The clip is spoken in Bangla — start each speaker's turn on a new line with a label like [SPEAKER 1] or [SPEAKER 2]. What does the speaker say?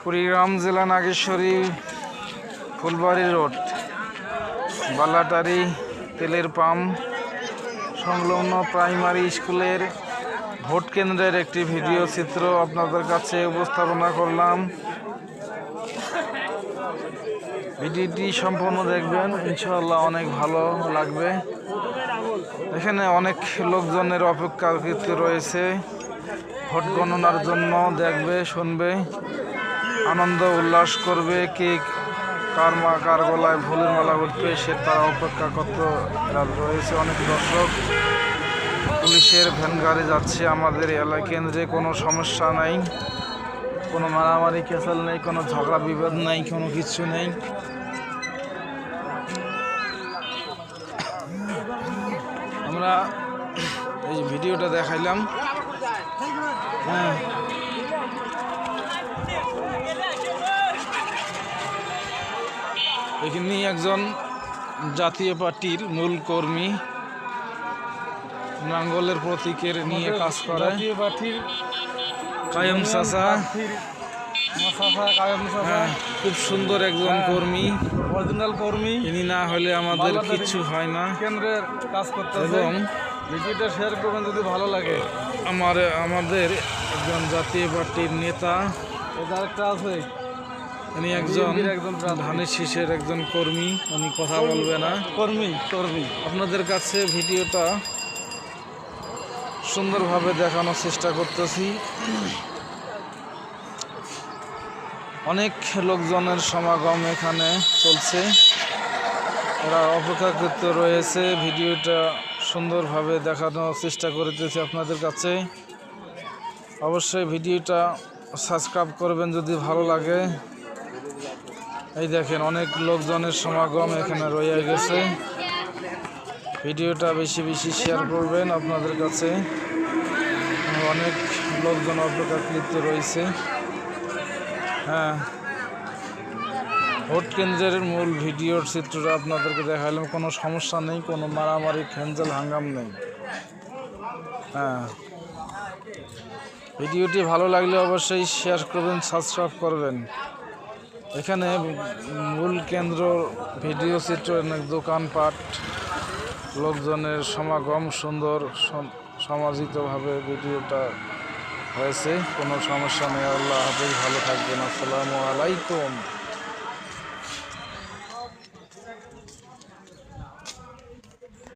[SPEAKER 1] কুড়িগ্রাম জেলা নাগেশ্বরী ফুলবাড়ি রোড বালাটারি তেলের পাম্প সংলগ্ন প্রাইমারি স্কুলের ভোট কেন্দ্রের একটি ভিডিও চিত্র আপনাদের কাছে উপস্থাপনা করলাম। ভিডিওটি সম্পূর্ণ দেখবেন, ইনশাআল্লাহ অনেক ভালো লাগবে। এখানে অনেক লোকজনের অপেক্ষাকৃত রয়েছে ভোট গণনার জন্য, দেখবে, শুনবে, আনন্দ উল্লাস করবে। কে কার গলায় ফুলের মালা উঠবে সে তারা অপেক্ষা করতে রয়েছে। অনেক দর্শক, পুলিশের ভ্যান গাড়ি যাচ্ছে আমাদের এলাকা কেন্দ্রে। কোনো সমস্যা নাই, কোনো মারামারি কেসাল নেই, কোনো ঝগড়া বিবাদ নাই, কোনো কিছু নেই। আমরা এই ভিডিওটা দেখাইলাম। এখানে একজন জাতীয় পার্টির মূল কর্মী নাঙ্গলের প্রতীকের নিয়ে কাজ করে কায়েম চাচা। খুব সুন্দর একজন কর্মী,
[SPEAKER 2] অরিজিনাল কর্মী।
[SPEAKER 1] ইনি না হলে আমাদের কিছু হয় না।
[SPEAKER 2] কেন্দ্রের কাজ করতে
[SPEAKER 1] এবং
[SPEAKER 2] ভিডিওটা শেয়ার করবেন যদি ভালো লাগে।
[SPEAKER 1] আমাদের একজন জাতীয় পার্টির নেতা,
[SPEAKER 2] এটা একটা আছে,
[SPEAKER 1] উনি একজন ধানের শীষের একজন কর্মী। উনি কথা বলবে না,
[SPEAKER 2] কর্মী।
[SPEAKER 1] আপনাদের কাছে ভিডিওটা সুন্দরভাবে দেখানোর চেষ্টা করতেছি। অনেক লোকজনের সমাগম এখানে চলছে, এরা অপেক্ষাকৃত রয়েছে। ভিডিওটা সুন্দরভাবে দেখানোর চেষ্টা করতেছি আপনাদের কাছে। অবশ্যই ভিডিওটা সাবস্ক্রাইব করবেন যদি ভালো লাগে। এই দেখেন অনেক লোকজনের সমাগম এখানে রয়ে গেছে। ভিডিওটা বেশি বেশি শেয়ার করবেন আপনাদের কাছে। অনেক লোকজন অপেক্ষাকৃত রয়েছে। ভোট কেন্দ্রের মূল ভিডিওর চিত্রটা আপনাদেরকে দেখালাম। কোনো সমস্যা নেই, কোনো মারামারি খেঞ্জেল হাঙ্গাম নেই। ভিডিওটি ভালো লাগলে অবশ্যই শেয়ার করবেন, সাবস্ক্রাইব করবেন। এখানে মূল কেন্দ্র ভিডিও চিত্র, অনেক দোকানপাট, লোকজনের সমাগম, সুন্দর সমাজিতভাবে ভিডিওটা হয়েছে। কোনো সমস্যা নেই। আল্লাহ হাফেজ, ভালো থাকবেন। আসসালামু আলাইকুম।